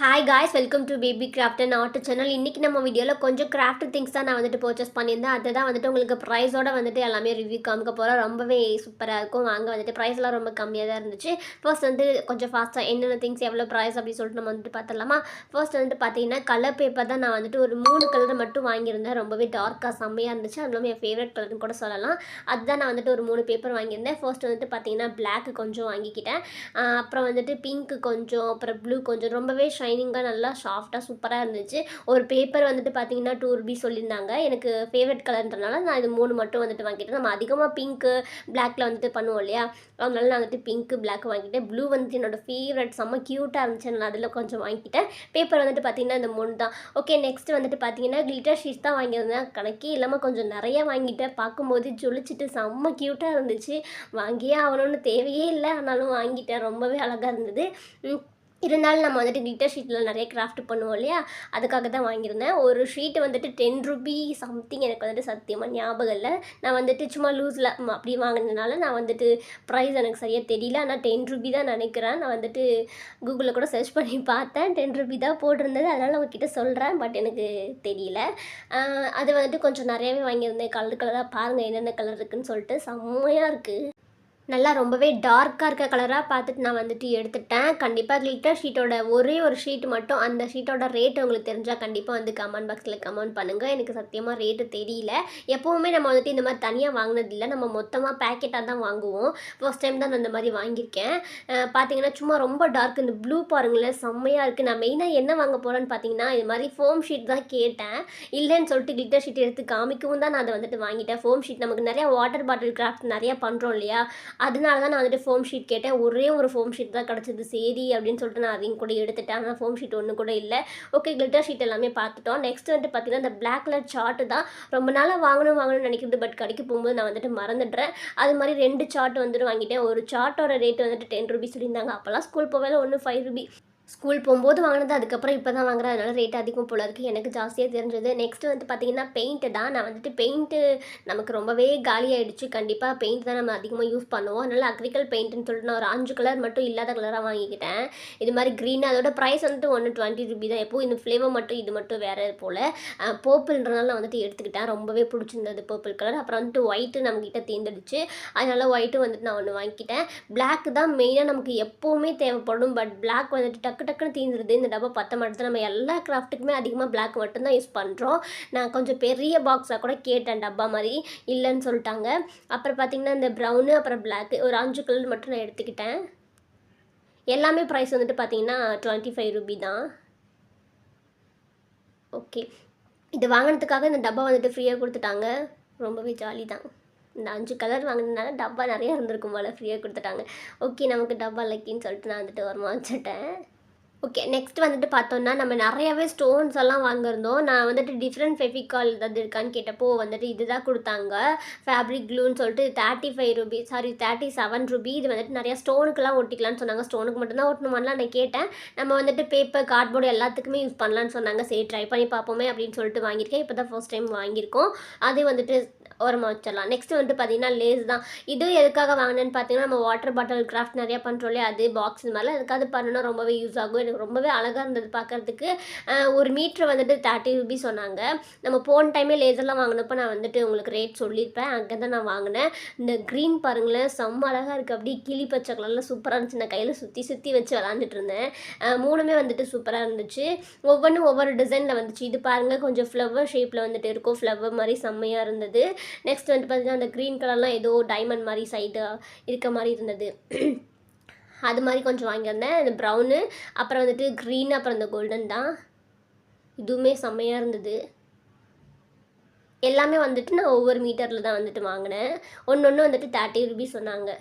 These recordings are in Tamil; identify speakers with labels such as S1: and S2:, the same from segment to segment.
S1: Hi guys, welcome to baby craft and art channel. இன்றைக்கி நம்ம வீடியோவில் கொஞ்சம் கிராஃப்ட் திங்ஸ் தான் நான் வந்துட்டு பர்ச்சேஸ் பண்ணியிருந்தேன். அதை தான் வந்துட்டு உங்களுக்கு ப்ரைஸோடு வந்துட்டு எல்லாமே ரிவ்யூ காமிக்க போகிறோம். ரொம்பவே சூப்பராக இருக்கும். வாங்க வந்துட்டு ப்ரைஸ்லாம் ரொம்ப கம்மியாக தான் இருந்துச்சு. ஃபர்ஸ்ட் வந்து கொஞ்சம் ஃபாஸ்ட்டாக என்னென்ன திங்ஸ் எவ்வளோ ப்ரைஸ் அப்படின்னு சொல்லிட்டு நம்ம வந்துட்டு பார்த்துடலாமா. ஃபர்ஸ்ட் வந்துட்டு பார்த்தீங்கன்னா கலர் பேப்பர் தான் நான் வந்துட்டு ஒரு 3 கலர் மட்டும் வாங்கியிருந்தேன். ரொம்பவே டார்க்காக செம்மையாக இருந்துச்சு. அது இல்லாமல் என் ஃபேவரட் கலர்னு கூட சொல்லலாம். அதுதான் நான் வந்துட்டு ஒரு 3 பேப்பர் வாங்கியிருந்தேன். ஃபர்ஸ்ட் வந்துட்டு பார்த்தீங்கன்னா பிளாக் கொஞ்சம் வாங்கிக்கிட்டேன். அப்புறம் வந்துட்டு பிங்க் கொஞ்சம், அப்புறம் ப்ளூ கொஞ்சம். ரொம்பவே ஷைனிங்காக நல்லா சாஃப்டாக சூப்பராக இருந்துச்சு. ஒரு பேப்பர் வந்துட்டு பார்த்தீங்கன்னா ₹2 சொல்லியிருந்தாங்க. எனக்கு ஃபேவரட் கலர்ன்றனால நான் இது 3 மட்டும் வந்துட்டு வாங்கிட்டேன். நம்ம அதிகமாக பிங்க்கு பிளாக்ல வந்துட்டு பண்ணுவோம் இல்லையா, அதனால நான் வந்துட்டு பிங்க்கு பிளாக் வாங்கிட்டேன். ப்ளூ வந்துட்டு என்னோடய ஃபேவரட், செம்ம க்யூட்டாக இருந்துச்சு. நான் அதில் கொஞ்சம் வாங்கிக்கிட்டேன். பேப்பர் வந்துட்டு பார்த்தீங்கன்னா இந்த 3 தான். ஓகே, நெக்ஸ்ட் வந்துட்டு பார்த்தீங்கன்னா கிளிட்டர் ஷீட்ஸ் தான் வாங்கியிருந்தேன். கணக்கே இல்லாமல் கொஞ்சம் நிறைய வாங்கிட்டேன். பார்க்கும்போது ஜொலிச்சிட்டு செம்ம க்யூட்டாக இருந்துச்சு. வாங்கியே ஆகணும்னு தேவையே இல்லை, ஆனாலும் வாங்கிட்டேன். ரொம்பவே அழகாக இருந்தது. இருந்தாலும் நம்ம வந்துட்டு கிளிட்டர் ஷீட்டில் நிறைய கிராஃப்ட் பண்ணுவோம் இல்லையா, அதுக்காக தான் வாங்கியிருந்தேன். ஒரு ஷீட் வந்துட்டு ₹10 சம்திங், எனக்கு வந்துட்டு சத்தியமாக ஞாபகம் இல்லை. நான் வந்துட்டு சும்மா லூஸில் அப்படி வாங்கினதுனால நான் வந்துட்டு ப்ரைஸ் எனக்கு சரியாக தெரியல. ஆனால் ₹10 தான் நினைக்கிறேன். நான் வந்துட்டு கூகுளில் கூட சர்ச் பண்ணி பார்த்தேன். ₹10 தான் போட்டிருந்தது. அதனால் உங்ககிட்ட சொல்கிறேன், பட் எனக்கு தெரியல. அது வந்துட்டு கொஞ்சம் நிறையாவே வாங்கியிருந்தேன். கலர் கலராக பாருங்கள் என்னென்ன கலர் இருக்குதுன்னு சொல்லிட்டு செம்மையாக இருக்குது. நல்லா ரொம்பவே டார்க்காக இருக்க கலராக பார்த்துட்டு நான் வந்துட்டு எடுத்துட்டேன். கண்டிப்பாக கிளிட்டர் ஷீட்டோட ஒரே ஒரு ஷீட் மட்டும், அந்த ஷீட்டோட ரேட் உங்களுக்கு தெரிஞ்சால் கண்டிப்பாக வந்து கமெண்ட் பாக்ஸில் கமெண்ட் பண்ணுங்கள். எனக்கு சத்தியமாக ரேட்டு தெரியல. எப்போவுமே நம்ம வந்துட்டு இந்த மாதிரி தனியாக வாங்கினதில்லை. நம்ம மொத்தமாக பேக்கெட்டாக தான் வாங்குவோம். ஃபர்ஸ்ட் டைம் தான் நான் இந்த மாதிரி வாங்கியிருக்கேன். பார்த்தீங்கன்னா சும்மா ரொம்ப டார்க், இந்த ப்ளூ பாருங்களேன் செம்மையாக இருக்குது. நான் மெயினாக என்ன வாங்க போகிறேன்னு பார்த்தீங்கன்னா இது மாதிரி ஃபோம் ஷீட் தான் கேட்டேன். இல்லைன்னு சொல்லிட்டு கிளிட்டர் ஷீட் எடுத்து காமிக்கவும் தான் நான் அதை வந்துட்டு வாங்கிட்டேன். ஃபோம் ஷீட் நமக்கு நிறையா வாட்டர் பாட்டில் கிராஃப்ட் நிறையா பண்ணுறோம் இல்லையா, அதனால தான் நான் வந்துட்டு ஃபோம் ஷீட் கேட்டேன். ஒரே ஒரு ஃபோம் ஷீட் தான் கிடச்சிது. சரி அப்படின்னு சொல்லிட்டு நான் அதையும் கூட எடுத்துட்டேன். ஆனால் ஃபோம் ஷீட் ஒன்று கூட இல்லை. ஓகே, கிளிட்டர் ஷீட் எல்லாமே பார்த்துட்டோம். நெக்ஸ்ட் வந்துட்டு பார்த்தீங்கன்னா இந்த பிளாக் கலர் சார்ட்டு தான் ரொம்ப நாளாக வாங்கணும்னு நினைக்கிறது. பட் கடைக்கு போகும்போது நான் வந்துட்டு மறந்துடுறேன். அது மாதிரி 2 சார்ட் வந்துட்டு வாங்கிட்டேன். ஒரு சார்ட்டோட ரேட் வந்துட்டு ₹10 சொல்லியிருந்தாங்க. அப்போல்லாம் ஸ்கூல் போவேல ஒன்று ₹5. ஸ்கூல் போகும்போது வாங்கினது, அதுக்கப்புறம் இப்போ தான் வாங்குறேன். அதனால் ரேட் அதிகம் போல இருக்குது. எனக்கு ஜாஸ்தியாக தெரிஞ்சது. நெக்ஸ்ட் வந்துட்டு பார்த்தீங்கன்னா பெயிண்ட்டு தான். நான் வந்துட்டு பெயிண்ட்டு நமக்கு ரொம்பவே காலியாகிடுச்சு. கண்டிப்பாக பெயிண்ட் தான் நம்ம அதிகமாக யூஸ் பண்ணுவோம். அதனால் அக்ரிகல் பெயிண்ட்டுன்னு சொல்லிட்டு நான் ஒரு 5 கலர் மட்டும் இல்லாத கலராக வாங்கிக்கிட்டேன். இது மாதிரி க்ரீன், அதோட ப்ரைஸ் வந்துட்டு ஒன்று ₹20 தான். எப்போது இந்த ஃப்ளேவர் மட்டும் இது மட்டும் வேறு போல். பர்பிள்ன்றனால நான் வந்துட்டு எடுத்துக்கிட்டேன். ரொம்பவே பிடிச்சிருந்தது பர்பிள் கலர். அப்புறம் வந்துட்டு ஒயிட்டு நம்மக்கிட்ட தேர்ந்தெடுச்சு. அதனால் ஒயிட்டும் வந்துட்டு நான் ஒன்று வாங்கிக்கிட்டேன். பிளாக் தான் மெயினாக நமக்கு எப்போவுமே தேவைப்படும். பட் பிளாக் வந்துட்டு டக்குன்னு தீந்துருது. இந்த டப்பா பத்த மாட்டேது. நம்ம எல்லா கிராஃப்ட்டுக்குமே அதிகமாக பிளாக் மட்டும்தான் யூஸ் பண்ணுறோம். நான் கொஞ்சம் பெரிய பாக்ஸாக கூட கேட்டேன் டப்பா மாதிரி, இல்லைன்னு சொல்லிட்டாங்க. அப்புறம் பார்த்திங்கன்னா இந்த ப்ரௌனு, அப்புறம் பிளாக்கு, ஒரு 5 கலர் மட்டும் நான் எடுத்துக்கிட்டேன். எல்லாமே ப்ரைஸ் வந்துட்டு பார்த்திங்கன்னா ₹25 தான். ஓகே, இது வாங்கினதுக்காக இந்த டப்பா வந்துட்டு ஃப்ரீயாக கொடுத்துட்டாங்க. ரொம்பவே ஜாலி தான். இந்த 5 கலர் வாங்கினதுனால டப்பா நிறையா இருந்திருக்கும் போல், ஃப்ரீயாக கொடுத்துட்டாங்க. ஓகே, நமக்கு டப்பா லக்கின்னு சொல்லிட்டு நான் வந்துட்டு ஓரமாக வச்சுட்டேன். ஓகே, நெக்ஸ்ட் வந்துட்டு பார்த்தோன்னா நம்ம நிறையாவே ஸ்டோன்ஸ் எல்லாம் வாங்கியிருந்தோம். நான் வந்துட்டு டிஃப்ரெண்ட் ஃபெவிகால் ஏதாவது இருக்கான்னு கேட்டப்போ வந்துட்டு இது தான் கொடுத்தாங்க. ஃபேப்ரிக் க்ளூன்னு சொல்லிட்டு ₹37. இது வந்துட்டு நிறையா ஸ்டோனுக்கெல்லாம் ஒட்டிக்கலான்னு சொன்னாங்க. ஸ்டோனுக்கு மட்டும்தான் ஒட்டணுமான்லாம் நான் கேட்டேன். நம்ம வந்துட்டு பேப்பர், கார்ட்போர்டு எல்லாத்துக்குமே யூஸ் பண்ணலான்னு சொன்னாங்க. சரி ட்ரை பண்ணி பார்ப்போமே அப்படின்னு சொல்லிட்டு வாங்கியிருக்கேன். இப்போ தான் ஃபர்ஸ்ட் டைம் வாங்கியிருக்கோம். அது வந்துட்டு ஓரமாக வச்சிடலாம். நெக்ஸ்ட் வந்துட்டு பார்த்தீங்கன்னா லேஸ் தான். இது எதுக்காக வாங்கினேன்னு பார்த்தீங்கன்னா நம்ம வாட்டர் பாட்டில் கிராஃப்ட் நிறையா பண்ணுறோம் இல்லையா, அது பாக்ஸ் இது மாதிரிலாம் எதுக்காவது பண்ணணும்னா ரொம்பவே யூஸ் ஆகும். எனக்கு ரொம்பவே அழகாக இருந்தது பார்க்குறதுக்கு. ஒரு மீட்ரு வந்துட்டு ₹30 சொன்னாங்க. நம்ம போன டைமே லேசர்லாம் வாங்கினப்போ நான் வந்துட்டு உங்களுக்கு ரேட் சொல்லியிருப்பேன். அங்கே தான் நான் வாங்கினேன். இந்த க்ரீன் பாருங்களேன், செம்ம அழகாக இருக்குது. அப்படியே கிளி பச்சை கலரில் சூப்பராக இருந்துச்சு. நான் கையில் சுற்றி வச்சு விளாண்டுட்டு இருந்தேன். 3மே வந்துட்டு சூப்பராக இருந்துச்சு. ஒவ்வொன்றும் ஒவ்வொரு டிசைனில் வந்துச்சு. இது பாருங்கள், கொஞ்சம் ஃப்ளவர் ஷேப்பில் வந்துட்டு இருக்கும். ஃப்ளவர் மாதிரி செம்மையாக இருந்தது. நெக்ஸ்ட் வந்துட்டு பார்த்தீங்கன்னா அந்த க்ரீன் கலர்லாம் ஏதோ டைமண்ட் மாதிரி சைடு இருக்க மாதிரி இருந்தது. அது மாதிரி கொஞ்சம் வாங்கியிருந்தேன். இந்த ப்ரௌனு, அப்புறம் வந்துட்டு க்ரீன், அப்புறம் இந்த கோல்டன் தான். இதுவுமே செம்மையாக இருந்தது. எல்லாமே வந்துட்டு நான் ஒவ்வொரு மீட்டரில் தான் வந்துட்டு வாங்கினேன். ஒன்று வந்துட்டு ₹30 சொன்னாங்க.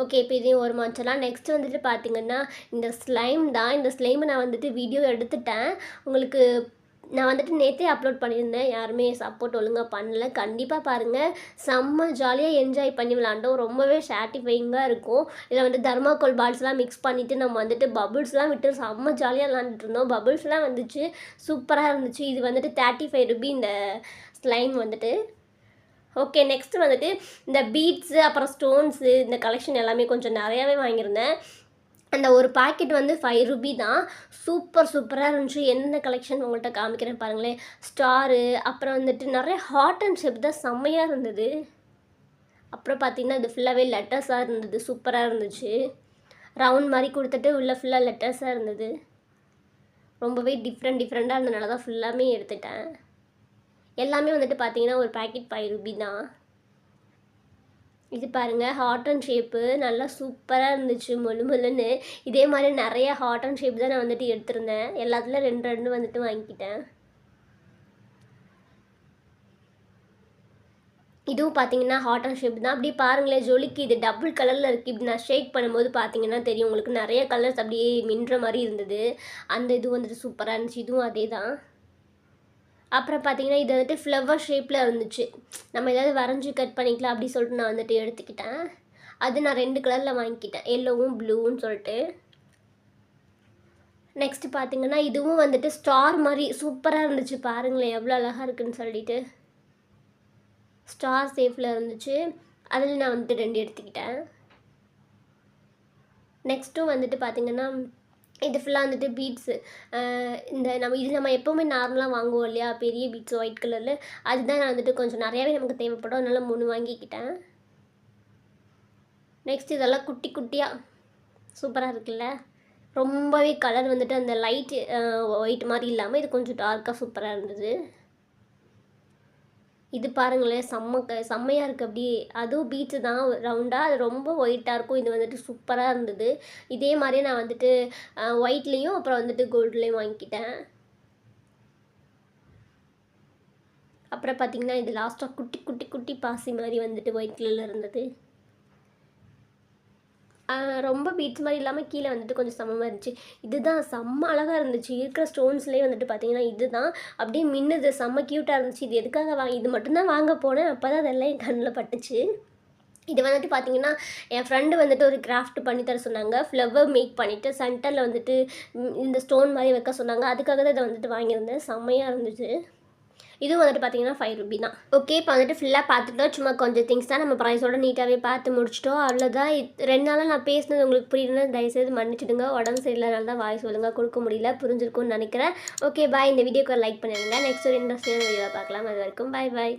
S1: ஓகே, இப்போ இதையும் ஓரமாக வச்சிடலாம். நெக்ஸ்ட் வந்துட்டு பார்த்திங்கன்னா இந்த ஸ்லைம் தான். இந்த ஸ்லைமை நான் வந்துட்டு வீடியோ எடுத்துட்டேன். உங்களுக்கு நான் வந்துட்டு நேற்றே அப்லோட் பண்ணியிருந்தேன். யாருமே சப்போர்ட் ஒழுங்காக பண்ணல. கண்டிப்பாக பாருங்கள். செம்ம ஜாலியாக என்ஜாய் பண்ணி விளாண்டோம். ரொம்பவே சாட்டிஸ்ஃபையிங்காக இருக்கும். இதில் வந்து தர்மாக்கோல் பால்ஸ்லாம் மிக்ஸ் பண்ணிவிட்டு நம்ம வந்துட்டு பபுள்ஸ்லாம் விட்டு செம்ம ஜாலியாக விளாண்டுட்டு இருந்தோம். பபுள்ஸ்லாம் வந்துச்சு, சூப்பராக இருந்துச்சு. இது வந்துட்டு ₹35 இந்த ஸ்லைம் வந்துட்டு. ஓகே, நெக்ஸ்ட்டு வந்துட்டு இந்த பீட்ஸு, அப்புறம் ஸ்டோன்ஸு, இந்த கலெக்ஷன் எல்லாமே கொஞ்சம் நிறையாவே வாங்கியிருந்தேன். அந்த ஒரு பாக்கெட் வந்து ₹5 தான். சூப்பராக இருந்துச்சு. என்னென்ன கலெக்ஷன் உங்கள்கிட்ட காமிக்கிறேன் பாருங்களேன். ஸ்டாரு, அப்புறம் வந்துட்டு நிறைய ஹார்ட் அண்ட் ஷேப் தான் செம்மையாக இருந்தது. அப்புறம் பார்த்தீங்கன்னா இது ஃபுல்லாகவே லெட்டர்ஸாக இருந்தது. சூப்பராக இருந்துச்சு. ரவுண்ட் மாதிரி கொடுத்துட்டு உள்ளே ஃபுல்லாக லெட்டர்ஸாக இருந்தது. ரொம்பவே டிஃப்ரெண்ட்டாக இருந்தனால தான் ஃபுல்லாமே எடுத்துட்டேன். எல்லாமே வந்துட்டு பார்த்தீங்கன்னா ஒரு பாக்கெட் ₹5 தான். இது பாருங்கள், ஹார்ட் அண்ட் ஷேப்பு நல்லா சூப்பராக இருந்துச்சு மொழுன்னு. இதே மாதிரி நிறைய ஹார்ட் அண்ட் ஷேப் தான் நான் வந்துட்டு எடுத்திருந்தேன். எல்லாத்துலேயும் 2 வந்துட்டு வாங்கிக்கிட்டேன். இதுவும் பார்த்தீங்கன்னா ஹார்ட் அண்ட் ஷேப் தான். அப்படியே பாருங்களேன், ஜொலிக்கு இது டபுள் கலரில் இருக்குது. இப்படி நான் ஷேக் பண்ணும்போது பார்த்தீங்கன்னா தெரியும் உங்களுக்கு, நிறைய கலர்ஸ் அப்படியே மின்ற மாதிரி இருந்தது. அந்த இது வந்துட்டு சூப்பராக இருந்துச்சு. இதுவும் அதே தான். அப்புறம் பார்த்தீங்கன்னா இது வந்துட்டு ஃப்ளவர் ஷேப்பில் இருந்துச்சு. நம்ம ஏதாவது வரைஞ்சி கட் பண்ணிக்கலாம் அப்படி சொல்லிட்டு நான் வந்துட்டு எடுத்துக்கிட்டேன். அது நான் 2 கலரில் வாங்கிக்கிட்டேன், எல்லோவும் ப்ளூன்னு சொல்லிட்டு. நெக்ஸ்ட்டு பார்த்தீங்கன்னா இதுவும் வந்துட்டு ஸ்டார் மாதிரி சூப்பராக இருந்துச்சு. பாருங்களேன் எவ்வளோ அழகாக இருக்குதுன்னு சொல்லிட்டு. ஸ்டார் ஷேப்பில் இருந்துச்சு. அதில் நான் வந்துட்டு 2 எடுத்துக்கிட்டேன். நெக்ஸ்ட்டும் வந்துட்டு பார்த்திங்கன்னா இது ஃபுல்லாக வந்துட்டு பீட்ஸு. நம்ம எப்போவுமே நார்மலாக வாங்குவோம் இல்லையா, பெரிய பீட்ஸ் ஒயிட் கலரில். அதுதான் நான் வந்துட்டு கொஞ்சம் நிறையாவே நமக்கு தேவைப்படும், அதனால் 3 வாங்கிக்கிட்டேன். நெக்ஸ்ட் இதெல்லாம் குட்டி குட்டியாக சூப்பராக இருக்குல்ல. ரொம்பவே கலர் வந்துட்டு அந்த லைட் ஒயிட் மாதிரி இல்லாமல் இது கொஞ்சம் டார்க்காக சூப்பராக இருந்தது. இது பாருங்களேன், செம்மையாக இருக்குது அப்படியே. அதுவும் பீட்ஸு தான் ரவுண்டாக, அது ரொம்ப ஒயிட்டாக இருக்கும். இது வந்துட்டு சூப்பராக இருந்தது. இதே மாதிரியே நான் வந்துட்டு ஒயிட்லேயும் அப்புறம் வந்துட்டு கோல்டுலேயும் வாங்கிக்கிட்டேன். அப்புறம் பார்த்திங்கன்னா இது லாஸ்ட்டாக குட்டி குட்டி குட்டி பாசி மாதிரி வந்துட்டு ஒயிட் கலரில் இருந்தது. ரொம்ப பீட்ஸ் மாதிரி இல்லாமல் கீழே வந்துட்டு கொஞ்சம் சமமாக இருந்துச்சு. இதுதான் செம்ம அழகாக இருந்துச்சு. இருக்கிற ஸ்டோன்ஸ்லேயே வந்துட்டு பார்த்தீங்கன்னா இதுதான் அப்படியே மின்னுது, செம்ம க்யூட்டாக இருந்துச்சு. இது எதுக்காக இது மட்டும்தான் வாங்க போனேன், அப்போ தான் அதெல்லாம் என் கண்ணில் பட்டுச்சு. இது வந்துட்டு பார்த்திங்கன்னா என் ஃப்ரெண்டு வந்துட்டு ஒரு கிராஃப்ட் பண்ணி தர சொன்னாங்க. ஃப்ளவர் மேக் பண்ணிவிட்டு சென்டரில் வந்துட்டு இந்த ஸ்டோன் மாதிரி வைக்க சொன்னாங்க. அதுக்காக தான் இதை வந்துட்டு வாங்கியிருந்தேன். செம்மையாக இருந்துச்சு. இதுவும் வந்துட்டு பார்த்தீங்கன்னா ₹5 தான். ஓகே, இப்போ வந்துட்டு ஃபுல்லாக பார்த்துட்டோம். சும்மா கொஞ்சம் திங்ஸ் தான் நம்ம ப்ரைஸோட நீட்டாகவே பார்த்து முடிச்சிட்டோம். அவ்வளோதான். 2 நாளாக நான் பேசினது உங்களுக்கு புரியலன்னா தயவுசெய்து மன்னிச்சிடுங்க. உடம்பு சரியில்லைனால தான் வாய்ஸ் ஒழுங்காக கொடுக்க முடியல. புரிஞ்சிருக்கும்னு நினைக்கிறேன். Okay bye. இந்த வீடியோக்கு லைக் பண்ணிடுங்க. நெக்ஸ்ட் ஒரு இன்ட்ரெஸ்டிங்கான வீடியோவை பார்க்கலாம். அது வரைக்கும் பாய் பாய்.